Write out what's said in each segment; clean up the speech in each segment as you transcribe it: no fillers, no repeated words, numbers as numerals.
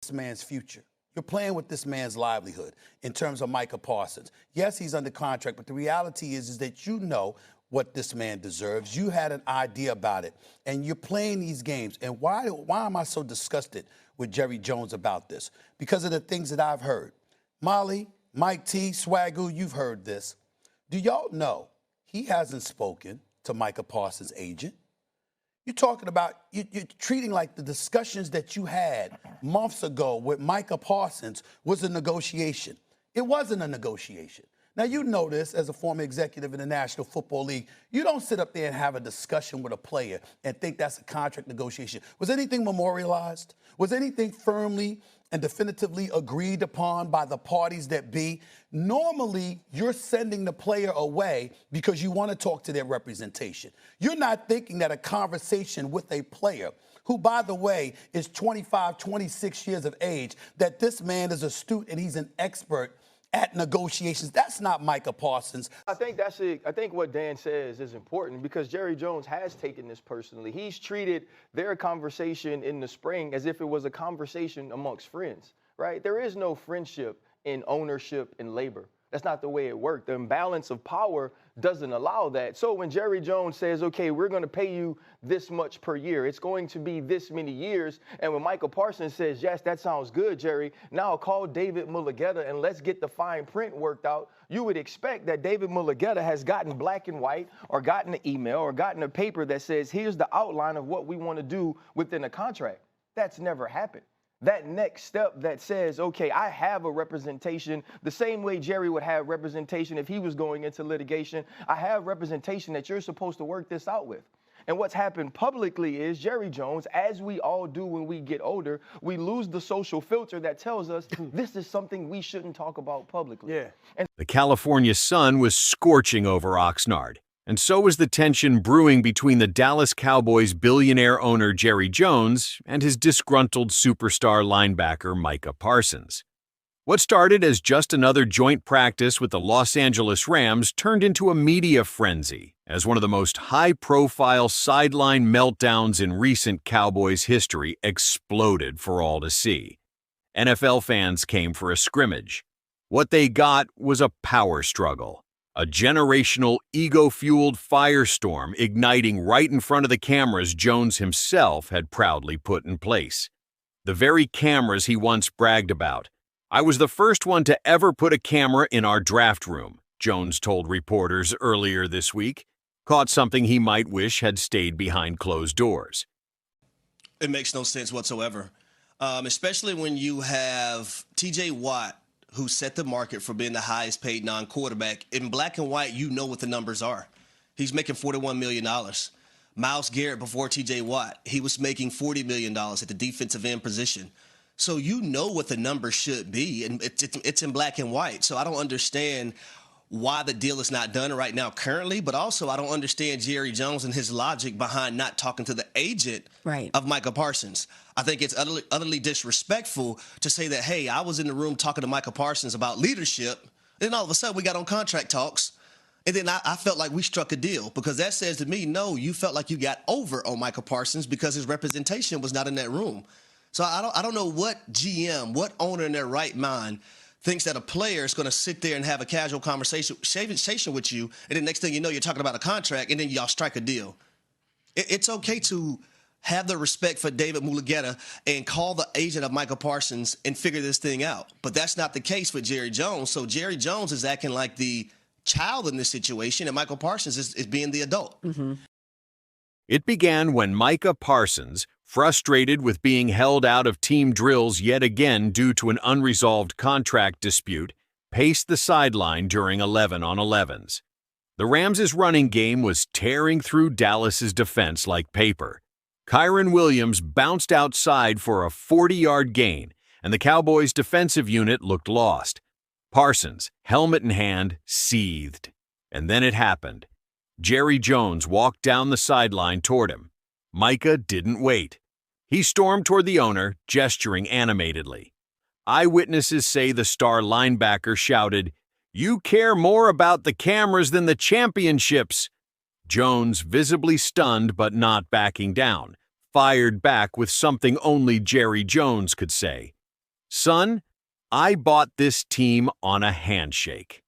this man's future. You're playing with this man's livelihood in terms of Micah Parsons. Yes, he's under contract, but the reality is that you know what this man deserves. You had an idea about it, and you're playing these games. And why am I so disgusted with Jerry Jones about this? Because of the things that I've heard. Molly, Mike T, Swagoo, you've heard this. Do y'all know he hasn't spoken to Micah Parsons' agent? You're talking about, you're treating like the discussions that you had months ago with Micah Parsons was a negotiation. It wasn't a negotiation. Now, you know this as a former executive in the National Football League. You don't sit up there and have a discussion with a player and think that's a contract negotiation. Was anything memorialized? Was anything firmly and definitively agreed upon by the parties that be? Normally, you're sending the player away because you want to talk to their representation. You're not thinking that a conversation with a player who, by the way, is 25, 26 years of age, that this man is astute and he's an expert at negotiations. That's not Micah Parsons. I think that's it. I think what Dan says is important because Jerry Jones has taken this personally. He's treated their conversation in the spring as if it was a conversation amongst friends, right? There is no friendship in ownership and labor. That's not the way it worked. The imbalance of power doesn't allow that. So when Jerry Jones says, okay, we're going to pay you this much per year, it's going to be this many years. And when Micah Parsons says, yes, that sounds good, Jerry, now call David Mulugeta and let's get the fine print worked out. You would expect that David Mulugeta has gotten black and white or gotten an email or gotten a paper that says, here's the outline of what we want to do within a contract. That's never happened. That next step that says, okay, I have a representation, the same way Jerry would have representation if he was going into litigation. I have representation that you're supposed to work this out with. And what's happened publicly is Jerry Jones, as we all do when we get older, we lose the social filter that tells us this is something we shouldn't talk about publicly. Yeah. And the California sun was scorching over Oxnard, and so was the tension brewing between the Dallas Cowboys billionaire owner Jerry Jones and his disgruntled superstar linebacker Micah Parsons. What started as just another joint practice with the Los Angeles Rams turned into a media frenzy as one of the most high-profile sideline meltdowns in recent Cowboys history exploded for all to see. NFL fans came for a scrimmage. What they got was a power struggle. A generational, ego-fueled firestorm igniting right in front of the cameras Jones himself had proudly put in place. The very cameras he once bragged about. "I was the first one to ever put a camera in our draft room," Jones told reporters earlier this week, caught something he might wish had stayed behind closed doors. It makes no sense whatsoever, especially when you have T.J. Watt, who set the market for being the highest paid non-quarterback. In black and white, you know what the numbers are. He's making $41 million. Myles Garrett, before T.J. Watt, he was making $40 million at the defensive end position. So you know what the numbers should be, and it's in black and white. So I don't understand why the deal is not done right now currently, but also I don't understand Jerry Jones and his logic behind not talking to the agent of Micah Parsons. I think it's utterly disrespectful to say that, hey, I was in the room talking to Micah Parsons about leadership, and then all of a sudden we got on contract talks, and then I felt like we struck a deal, because that says to me, no, you felt like you got over on Micah Parsons because his representation was not in that room. So I don't know what GM, what owner in their right mind thinks that a player is going to sit there and have a casual conversation with you, and the next thing you know, you're talking about a contract, and then y'all strike a deal. It's okay to have the respect for David Mulugeta and call the agent of Micah Parsons and figure this thing out. But that's not the case for Jerry Jones. So Jerry Jones is acting like the child in this situation, and Michael Parsons is being the adult. Mm-hmm. It began when Micah Parsons, frustrated with being held out of team drills yet again due to an unresolved contract dispute, paced the sideline during 11-on-11s. The Rams' running game was tearing through Dallas's defense like paper. Kyren Williams bounced outside for a 40-yard gain, and the Cowboys' defensive unit looked lost. Parsons, helmet in hand, seethed. And then it happened. Jerry Jones walked down the sideline toward him. Micah didn't wait. He stormed toward the owner, gesturing animatedly. Eyewitnesses say the star linebacker shouted, "You care more about the cameras than the championships." Jones, visibly stunned but not backing down, fired back with something only Jerry Jones could say. "Son, I bought this team on a handshake.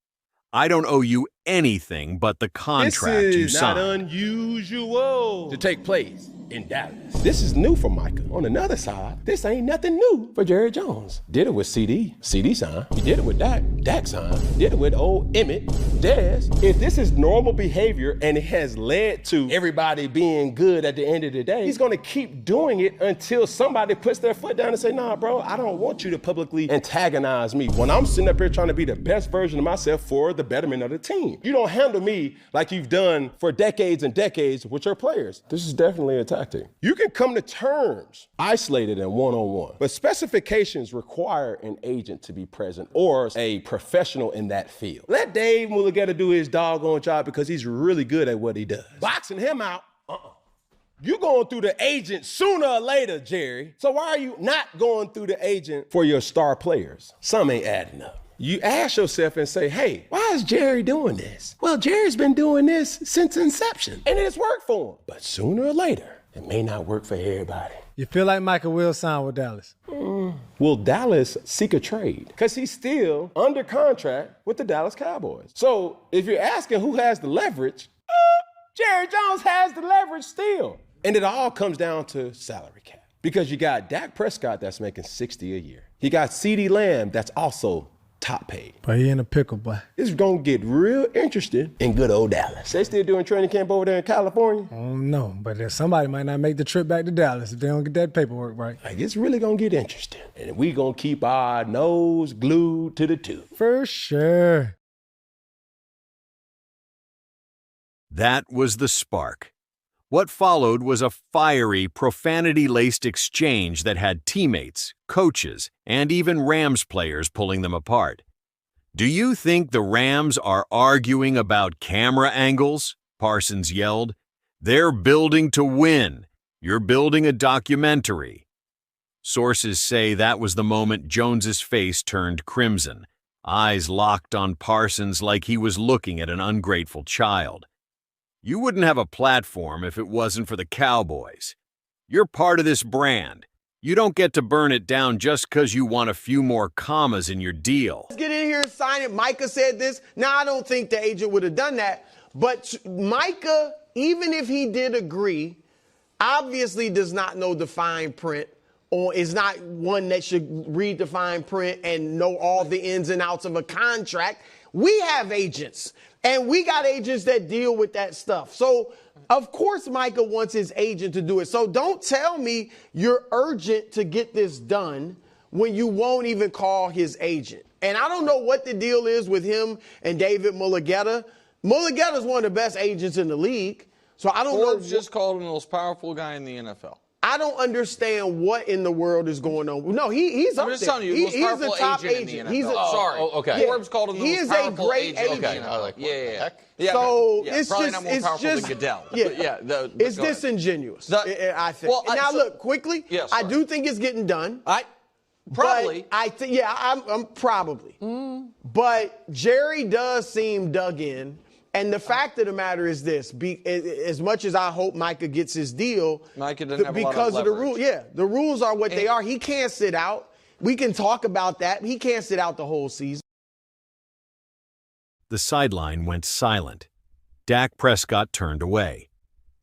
I don't owe you anything but the contract you This is not signed." unusual to take place in Dallas. This is new for Micah. On another side, this ain't nothing new for Jerry Jones. Did it with CD. CD signed. He did it with Dak. Dak signed. Did it with old Emmett. Dez. If this is normal behavior and it has led to everybody being good at the end of the day, he's gonna keep doing it until somebody puts their foot down and say, nah, bro, I don't want you to publicly antagonize me when I'm sitting up here trying to be the best version of myself for the betterment of the team. You don't handle me like you've done for decades and decades with your players. This is definitely a tactic. You can come to terms isolated and one-on-one, but specifications require an agent to be present or a professional in that field. Let Dave Mulligetta do his doggone job because he's really good at what he does. Boxing him out, You're going through the agent sooner or later, Jerry. So why are you not going through the agent for your star players? Some ain't adding up. You ask yourself and say, hey, why is Jerry doing this? Well, Jerry's been doing this since inception, and it's worked for him. But sooner or later, it may not work for everybody. You feel like Micah will sign with Dallas? Will Dallas seek a trade? Because he's still under contract with the Dallas Cowboys. So if you're asking who has the leverage, Jerry Jones has the leverage still. And it all comes down to salary cap. Because you got Dak Prescott that's making $60 a year. You got CeeDee Lamb that's also top paid. But he in a pickle, boy. It's going to get real interesting in good old Dallas. They still doing training camp over there in California? I don't know, but somebody might not make the trip back to Dallas if they don't get that paperwork right. Like, it's really going to get interesting. And we going to keep our nose glued to the tube. For sure. That was the spark. What followed was a fiery, profanity-laced exchange that had teammates, coaches, and even Rams players pulling them apart. "Do you think the Rams are arguing about camera angles?" Parsons yelled. "They're building to win. You're building a documentary." Sources say that was the moment Jones's face turned crimson, eyes locked on Parsons like he was looking at an ungrateful child. "You wouldn't have a platform if it wasn't for the Cowboys. You're part of this brand. You don't get to burn it down just because you want a few more commas in your deal." Let's get in here and sign it. Micah said this. Now, I don't think the agent would have done that. But Micah, even if he did agree, obviously does not know the fine print, or is not one that should read the fine print and know all the ins and outs of a contract. We have agents, and we got agents that deal with that stuff. So, of course, Micah wants his agent to do it. So don't tell me you're urgent to get this done when you won't even call his agent. And I don't know what the deal is with him and David Mulligetta. Mulligetta's one of the best agents in the league. So I don't know. Forbes just called him the most powerful guy in the NFL. I don't understand what in the world is going on. No, he's up there. I'm just telling you, the most He's powerful the top agent in the NFL. Sorry. Okay. Forbes called him the most powerful agent in the NFL. I like Yeah. So yeah, it's probably just, not more it's powerful just, than Goodell. Yeah, it's disingenuous. I think. Well, now look quickly. Yeah, I do think it's getting done. Probably. I think. Yeah, I'm probably. But Jerry does seem dug in. And the fact of the matter is this: as much as I hope Micah gets his deal, Micah doesn't have because a lot of the rule. Yeah, the rules are what they are. He can't sit out. We can talk about that. He can't sit out the whole season. The sideline went silent. Dak Prescott turned away.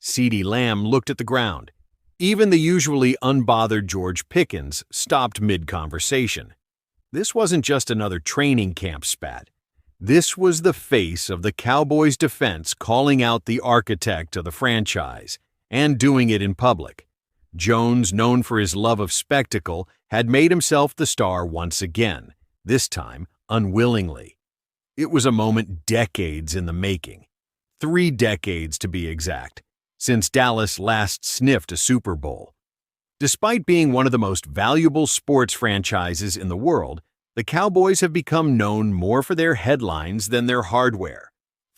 CeeDee Lamb looked at the ground. Even the usually unbothered George Pickens stopped mid-conversation. This wasn't just another training camp spat. This was the face of the Cowboys' defense calling out the architect of the franchise, and doing it in public. Jones, known for his love of spectacle, had made himself the star once again, this time unwillingly. It was a moment decades in the making. 3 decades to be exact, since Dallas last sniffed a Super Bowl. Despite being one of the most valuable sports franchises in the world, the Cowboys have become known more for their headlines than their hardware.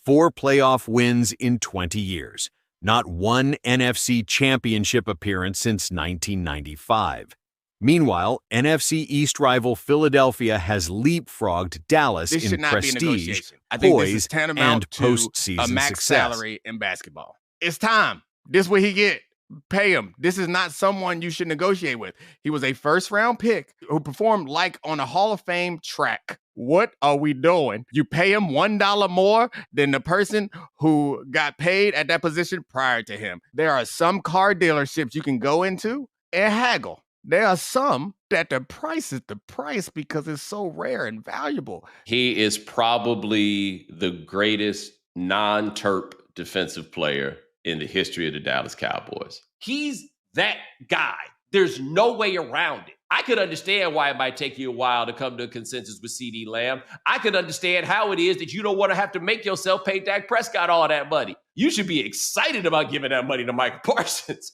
4 playoff wins in 20 years, not 1 NFC championship appearance since 1995. Meanwhile, NFC East rival Philadelphia has leapfrogged Dallas in prestige, poise, and postseason a max success. salary in basketball. It's time. This what he get. pay him. This is not someone you should negotiate with. He was a first-round pick who performed like on a Hall of Fame track. What are we doing? You pay him $1 more than the person who got paid at that position prior to him. There are some car dealerships you can go into and haggle. There are some that the price is the price because it's so rare and valuable. He is probably the greatest non-Terp defensive player in the history of the Dallas Cowboys. He's that guy. There's no way around it. I could understand why it might take you a while to come to a consensus with CeeDee Lamb. I could understand how it is that you don't want to have to make yourself pay Dak Prescott all that money. You should be excited about giving that money to Micah Parsons.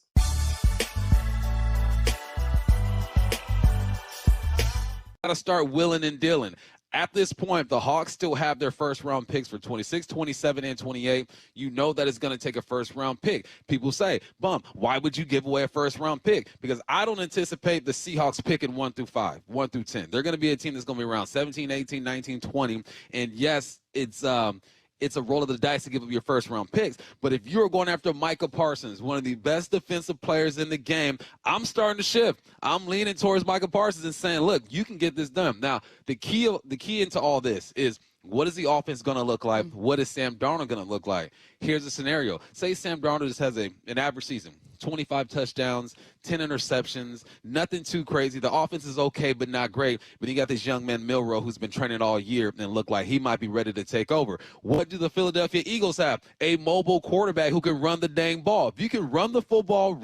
Got to start willing and dealing. At this point, the Hawks still have their first-round picks for 26, 27, and 28. You know that it's going to take a first-round pick. People say, Bum, why would you give away a first-round pick? Because I don't anticipate the Seahawks picking 1 through 5, 1 through 10. They're going to be a team that's going to be around 17, 18, 19, 20. And, yes, it's a roll of the dice to give up your first-round picks. But if you're going after Micah Parsons, one of the best defensive players in the game, I'm starting to shift. I'm leaning towards Micah Parsons and saying, look, you can get this done. Now, the key into all this is, what is the offense going to look like? What is Sam Darnold going to look like? Here's a scenario. Say Sam Darnold just has an average season, 25 touchdowns, 10 interceptions, nothing too crazy. The offense is okay, but not great. But you got this young man, Milroe, who's been training all year and look like he might be ready to take over. What do the Philadelphia Eagles have? A mobile quarterback who can run the dang ball. If you can run the football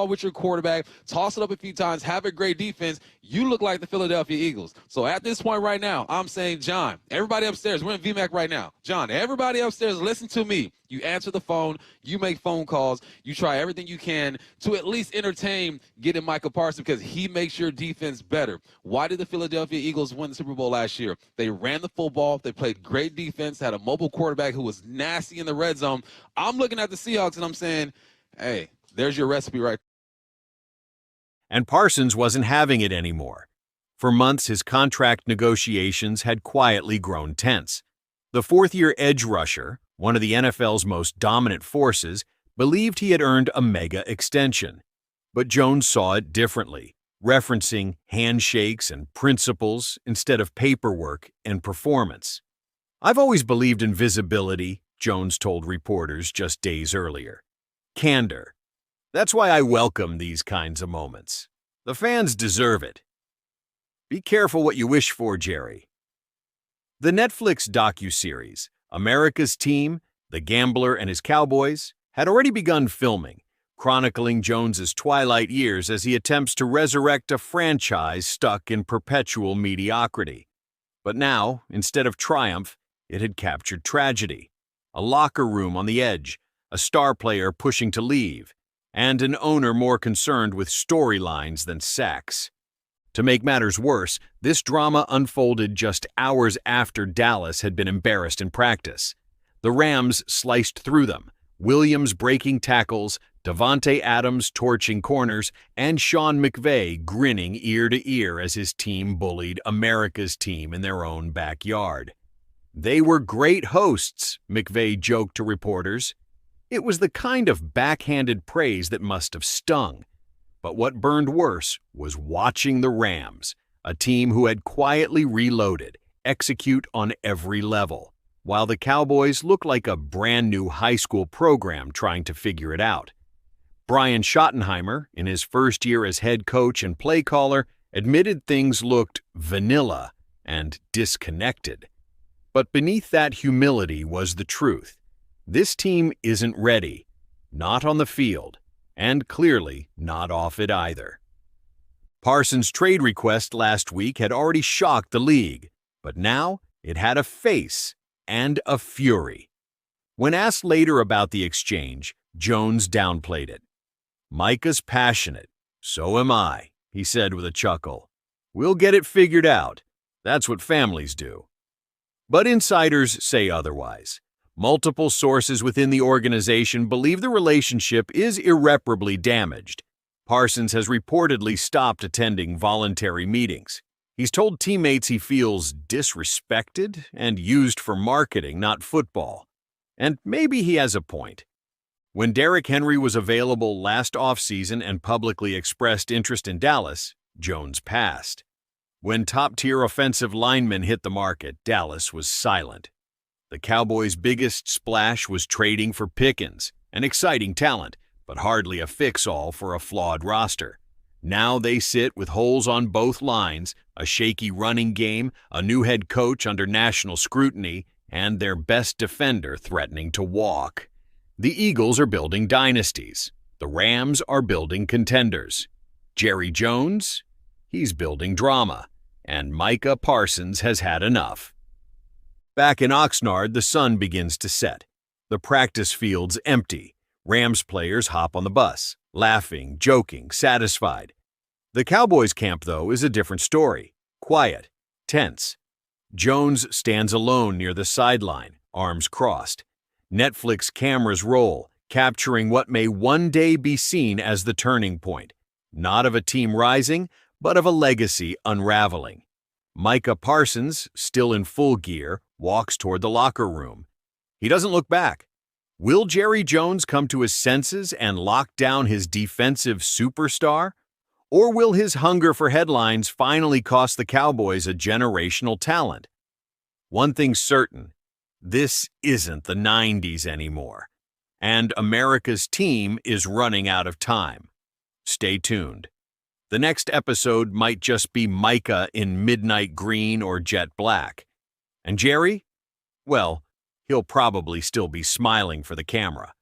with your quarterback, toss it up a few times, have a great defense, you look like the Philadelphia Eagles. So at this point right now, I'm saying, John, everybody upstairs, we're in VMAC right now. John, everybody upstairs, listen to me. You answer the phone, you make phone calls, you try everything you can to at least entertain getting Micah Parsons because he makes your defense better. Why did the Philadelphia Eagles win the Super Bowl last year? They ran the football, they played great defense, had a mobile quarterback who was nasty in the red zone. I'm looking at the Seahawks and I'm saying, hey, there's your recipe right there. And Parsons wasn't having it anymore. For months, his contract negotiations had quietly grown tense. The fourth-year edge rusher, one of the NFL's most dominant forces, believed he had earned a mega extension. But Jones saw it differently, referencing handshakes and principles instead of paperwork and performance. I've always believed in visibility, Jones told reporters just days earlier. Candor. That's why I welcome these kinds of moments. The fans deserve it. Be careful what you wish for, Jerry. The Netflix docuseries, America's Team, The Gambler and His Cowboys, had already begun filming, chronicling Jones's twilight years as he attempts to resurrect a franchise stuck in perpetual mediocrity. But now, instead of triumph, it had captured tragedy. A locker room on the edge, a star player pushing to leave, and an owner more concerned with storylines than sacks. To make matters worse, this drama unfolded just hours after Dallas had been embarrassed in practice. The Rams sliced through them, Williams breaking tackles, Davante Adams torching corners, and Sean McVay grinning ear to ear as his team bullied America's team in their own backyard. They were great hosts, McVay joked to reporters. It was the kind of backhanded praise that must have stung. But what burned worse was watching the Rams, a team who had quietly reloaded, execute on every level, while the Cowboys looked like a brand new high school program trying to figure it out. Brian Schottenheimer, in his first year as head coach and play caller, admitted things looked vanilla and disconnected. But beneath that humility was the truth. This team isn't ready, not on the field, and clearly not off it either. Parsons' trade request last week had already shocked the league, but now it had a face and a fury. When asked later about the exchange, Jones downplayed it. Micah's passionate. So am I, he said with a chuckle. We'll get it figured out. That's what families do. But insiders say otherwise. Multiple sources within the organization believe the relationship is irreparably damaged. Parsons has reportedly stopped attending voluntary meetings. He's told teammates he feels disrespected and used for marketing, not football. And maybe he has a point. When Derrick Henry was available last offseason and publicly expressed interest in Dallas, Jones passed. When top-tier offensive linemen hit the market, Dallas was silent. The Cowboys' biggest splash was trading for Pickens, an exciting talent, but hardly a fix-all for a flawed roster. Now they sit with holes on both lines, a shaky running game, a new head coach under national scrutiny, and their best defender threatening to walk. The Eagles are building dynasties. The Rams are building contenders. Jerry Jones? He's building drama. And Micah Parsons has had enough. Back in Oxnard, the sun begins to set. The practice field's empty. Rams players hop on the bus, laughing, joking, satisfied. The Cowboys camp, though, is a different story. Quiet, tense. Jones stands alone near the sideline, arms crossed. Netflix cameras roll, capturing what may one day be seen as the turning point, not of a team rising, but of a legacy unraveling. Micah Parsons, still in full gear, walks toward the locker room. He doesn't look back. Will Jerry Jones come to his senses and lock down his defensive superstar? Or will his hunger for headlines finally cost the Cowboys a generational talent? One thing's certain. This isn't the 90s anymore, and America's team is running out of time. Stay tuned. The next episode might just be Micah in midnight green or jet black. And Jerry? Well, he'll probably still be smiling for the camera.